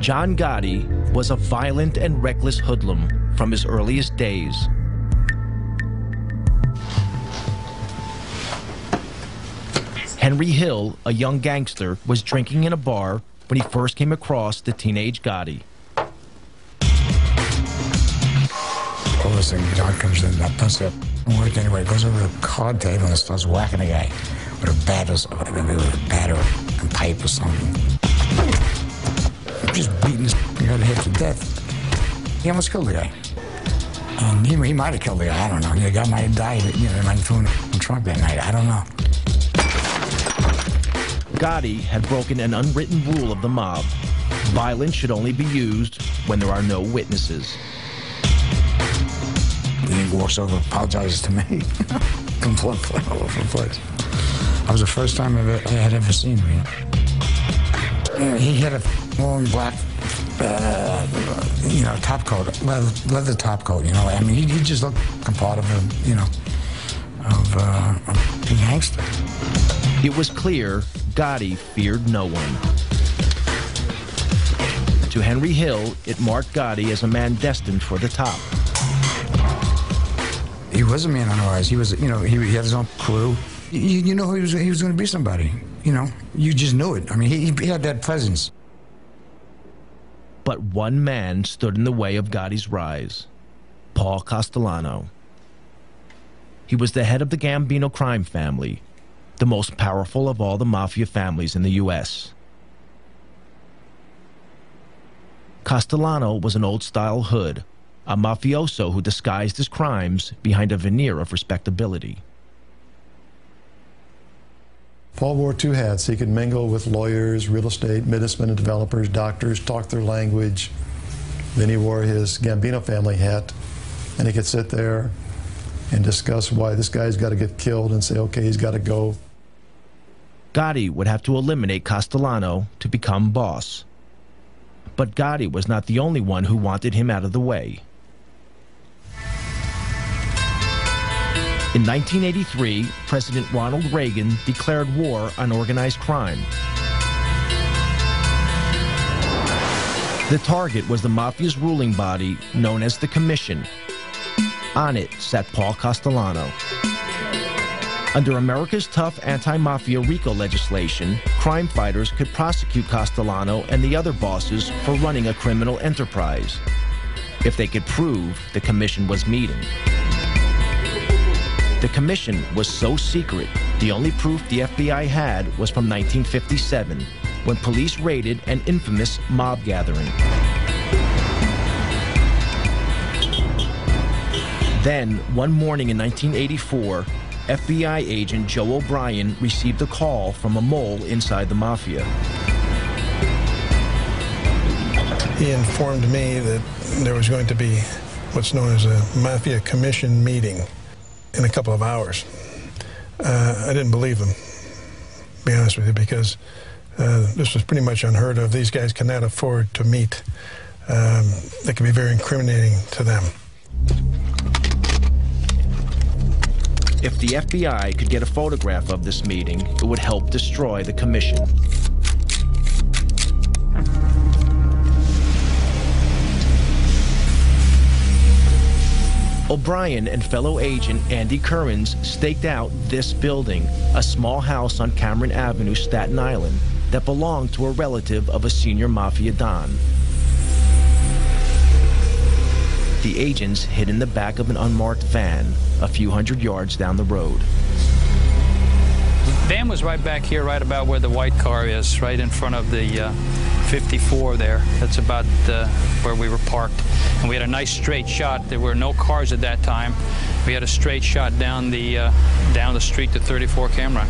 John Gotti was a violent and reckless hoodlum from his earliest days. Henry Hill, a young gangster, was drinking in a bar when he first came across the teenage Gotti. All of a sudden, John comes in, that puts up work anyway, goes over to the card table and starts whacking the guy with a bat or something, maybe with a bat or a pipe or something. Just beating his head to death. He almost killed the guy. And he might have killed the guy, I don't know. The guy might have died, they might have thrown him in the trunk that night, I don't know. Gotti had broken an unwritten rule of the mob. Violence should only be used when there are no witnesses. He walks over, apologizes to me. Blood all over the place. That was the first time I had ever seen him. He had a long black, top coat, leather top coat. I mean, he just looked like a part of a gangster. It was clear Gotti feared no one. To Henry Hill, it marked Gotti as a man destined for the top. He was a man on the rise. He was, he had his own crew. You know he was going to be somebody. You just knew it. I mean, he had that presence. But one man stood in the way of Gotti's rise: Paul Castellano. He was the head of the Gambino crime family, the most powerful of all the mafia families in the U.S. Castellano was an old-style hood, a mafioso who disguised his crimes behind a veneer of respectability. Paul wore two hats. He could mingle with lawyers, real estate, businessmen and developers, doctors, talk their language. Then he wore his Gambino family hat, and he could sit there and discuss why this guy's got to get killed and say, okay, he's got to go. Gotti would have to eliminate Castellano to become boss. But Gotti was not the only one who wanted him out of the way. In 1983, President Ronald Reagan declared war on organized crime. The target was the mafia's ruling body known as the Commission. On it sat Paul Castellano. Under America's tough anti-mafia RICO legislation, crime fighters could prosecute Castellano and the other bosses for running a criminal enterprise, if they could prove the Commission was meeting. The Commission was so secret, the only proof the FBI had was from 1957, when police raided an infamous mob gathering. Then, one morning in 1984, FBI agent Joe O'Brien received a call from a mole inside the mafia. He informed me that there was going to be what's known as a Mafia Commission meeting in a couple of hours. I didn't believe him, to be honest with you, because this was pretty much unheard of. These guys cannot afford to meet. That could be very incriminating to them. If the FBI could get a photograph of this meeting, it would help destroy the Commission. O'Brien and fellow agent Andy Currens staked out this building, a small house on Cameron Avenue, Staten Island, that belonged to a relative of a senior mafia don. The agents hid in the back of an unmarked van a few hundred yards down the road. The van was right back here, right about where the white car is, right in front of the 54 there. That's about where we were parked. And we had a nice straight shot. There were no cars at that time. We had a straight shot down the street to 34 Camera.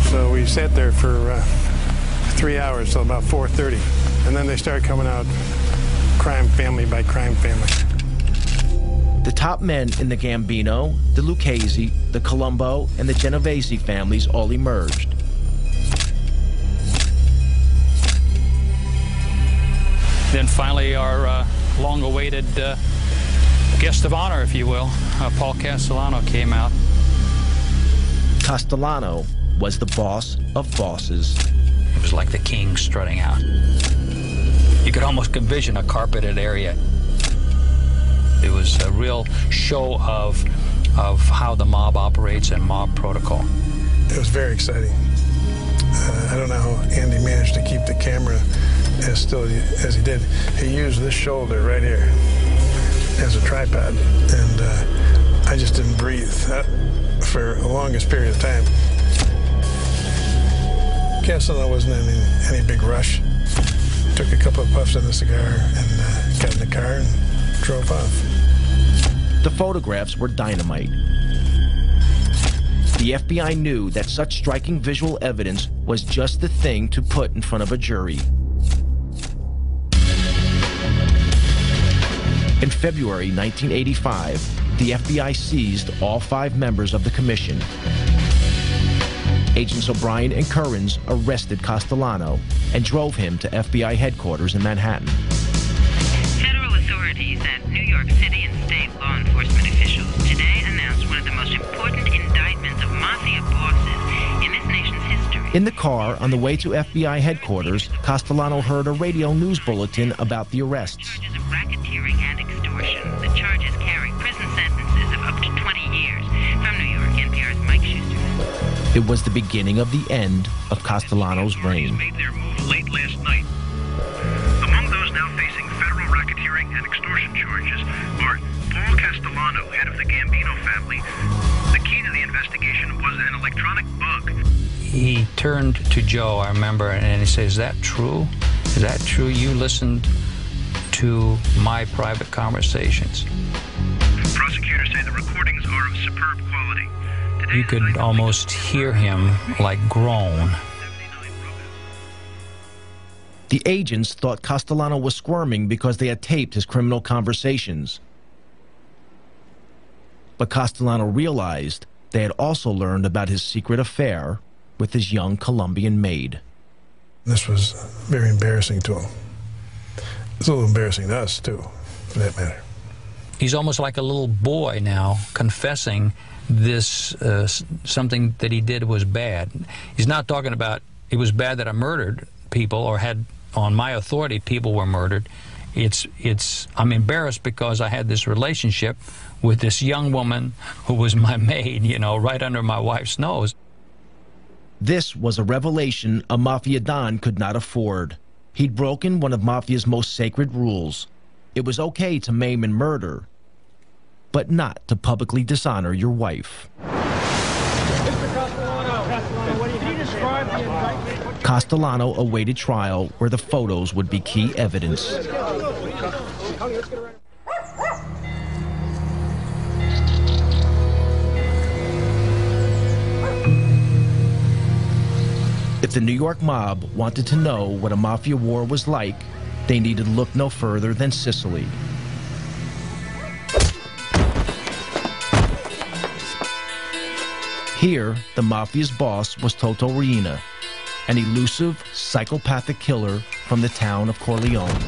So we sat there for 3 hours till about 4:30. And then they started coming out crime family by crime family. The top men in the Gambino, the Lucchese, the Colombo, and the Genovese families all emerged. Then finally our long-awaited guest of honor, if you will, Paul Castellano came out. Castellano was the boss of bosses. It was like the king strutting out. You could almost envision a carpeted area. It was a real show of how the mob operates and mob protocol. It was very exciting. I don't know how Andy managed to keep the camera as still as he did. He used this shoulder right here as a tripod, and I just didn't breathe for the longest period of time. Castellano wasn't in any big rush. Took a couple of puffs on the cigar and got in the car and drove off. The photographs were dynamite. The FBI knew that such striking visual evidence was just the thing to put in front of a jury. In February 1985, the FBI seized all 5 members of the commission. Agents O'Brien and Currens arrested Castellano and drove him to FBI headquarters in Manhattan. Federal authorities at New York City and state law enforcement officials today announced one of the most important indictments of mafia bosses in this nation's history. In the car on the way to FBI headquarters, Castellano heard a radio news bulletin about the arrests. Charges of racketeering and extortion. The charges carry prison sentences of up to 20 years. From New York, NPR's Mike Schuster. It was the beginning of the end of Castellano's reign. Made their move late last night. Among those now facing federal racketeering and extortion charges are Paul Castellano, head of the Gambino family. The key to the investigation was an electronic bug. He turned to Joe, I remember, and he said, "Is that true? Is that true? You listened to my private conversations." Prosecutors say the recordings are of superb quality. You could almost hear him like groan. The agents thought Castellano was squirming because they had taped his criminal conversations. But Castellano realized they had also learned about his secret affair with his young Colombian maid. This was very embarrassing to him. It's a little embarrassing to us, too, for that matter. He's almost like a little boy now, confessing this, something that he did was bad. He's not talking about it was bad that I murdered people or had, on my authority, people were murdered. I'm embarrassed because I had this relationship with this young woman who was my maid, you know, right under my wife's nose. This was a revelation a Mafia Don could not afford. He'd broken one of Mafia's most sacred rules. It was okay to maim and murder, but not to publicly dishonor your wife. Castellano awaited trial where the photos would be key evidence. If the New York mob wanted to know what a mafia war was like, they needed look no further than Sicily. Here, the mafia's boss was Toto Riina, an elusive, psychopathic killer from the town of Corleone.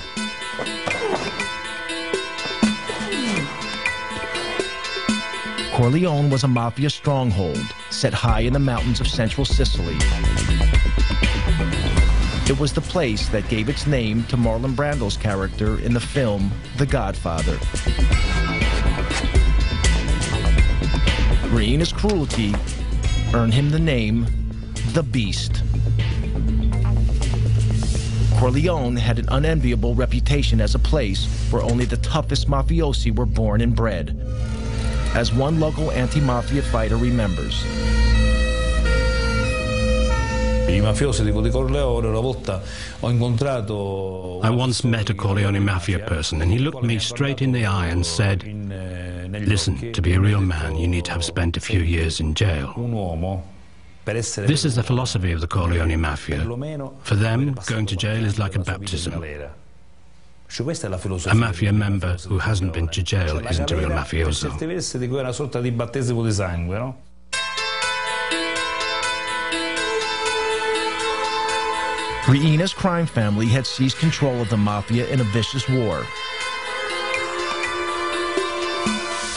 Corleone was a mafia stronghold set high in the mountains of central Sicily. It was the place that gave its name to Marlon Brando's character in the film The Godfather. Riina's cruelty earned him the name The Beast. Corleone had an unenviable reputation as a place where only the toughest mafiosi were born and bred, as one local anti-mafia fighter remembers. I once met a Corleone mafia person, and he looked me straight in the eye and said, "Listen, to be a real man, you need to have spent a few years in jail." This is the philosophy of the Corleone mafia. For them, going to jail is like a baptism. A mafia member who hasn't been to jail isn't a real mafioso. Riina's crime family had seized control of the mafia in a vicious war.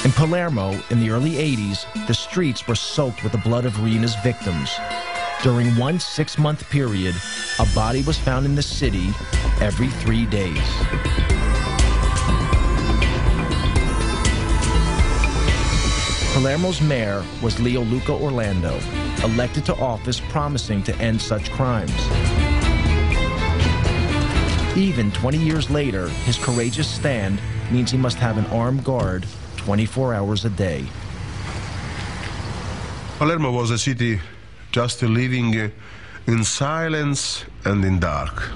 In Palermo, in the early 80s, the streets were soaked with the blood of Riina's victims. During one 6-month period, a body was found in the city every 3 days. Palermo's mayor was Leo Luca Orlando, elected to office promising to end such crimes. Even 20 years later, his courageous stand means he must have an armed guard 24 hours a day. Palermo was a city just living in silence and in dark.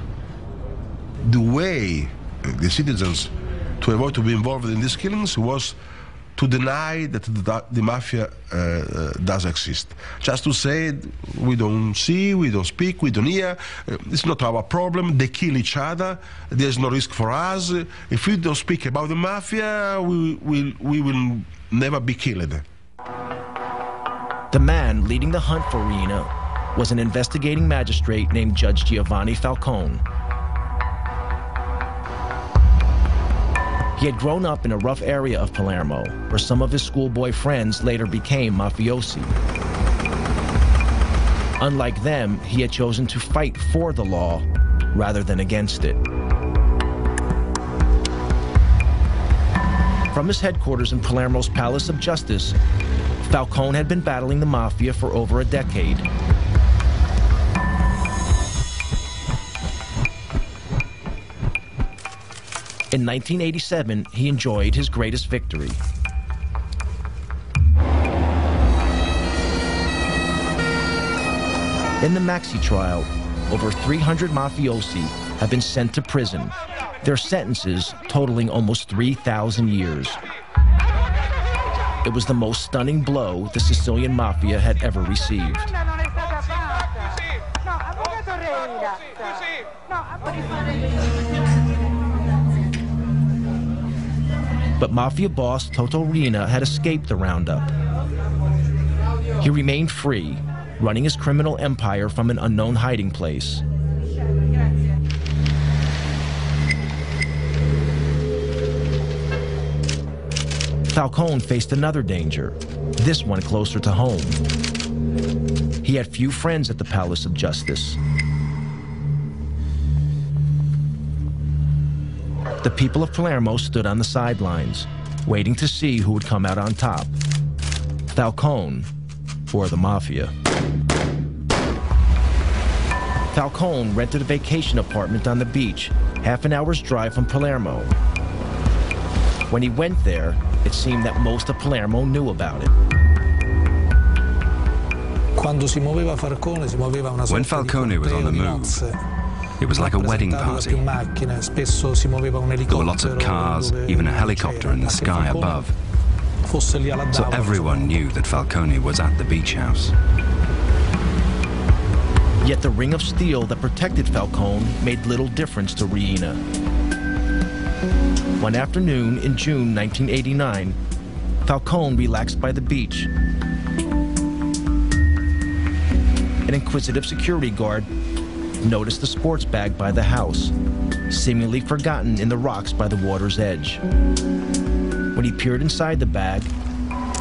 The way the citizens to avoid to be involved in these killings was to deny that the mafia does exist. Just to say, we don't see, we don't speak, we don't hear, it's not our problem, they kill each other, there's no risk for us. If we don't speak about the mafia, we will never be killed. The man leading the hunt for Riina was an investigating magistrate named Judge Giovanni Falcone. He had grown up in a rough area of Palermo, where some of his schoolboy friends later became mafiosi. Unlike them, he had chosen to fight for the law rather than against it. From his headquarters in Palermo's Palace of Justice, Falcone had been battling the mafia for over a decade. In 1987, he enjoyed his greatest victory. In the Maxi trial, over 300 mafiosi have been sent to prison, their sentences totaling almost 3,000 years. It was the most stunning blow the Sicilian mafia had ever received. But mafia boss Toto Riina had escaped the roundup. He remained free, running his criminal empire from an unknown hiding place. Falcone faced another danger, this one closer to home. He had few friends at the Palace of Justice. The people of Palermo stood on the sidelines, waiting to see who would come out on top, Falcone or the Mafia. Falcone rented a vacation apartment on the beach, half an hour's drive from Palermo. When he went there, it seemed that most of Palermo knew about it. When Falcone was on the move, it was like a wedding party. There were lots of cars, even a helicopter in the sky above. So everyone knew that Falcone was at the beach house. Yet the ring of steel that protected Falcone made little difference to Riina. One afternoon in June 1989, Falcone relaxed by the beach. An inquisitive security guard noticed the sports bag by the house, seemingly forgotten in the rocks by the water's edge. When he peered inside the bag,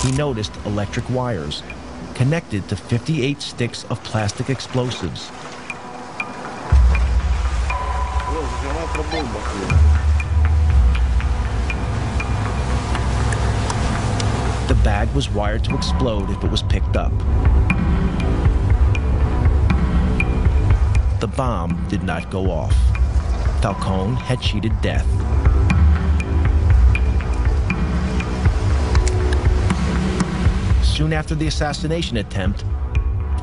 he noticed electric wires connected to 58 sticks of plastic explosives. The bag was wired to explode if it was picked up. The bomb did not go off. Falcone had cheated death. Soon after the assassination attempt,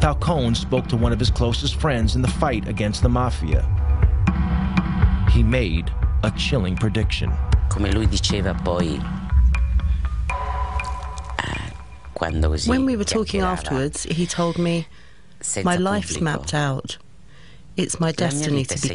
Falcone spoke to one of his closest friends in the fight against the mafia. He made a chilling prediction. Come lui diceva poi, when we were talking afterwards, he told me, my life's mapped out. It's my destiny to be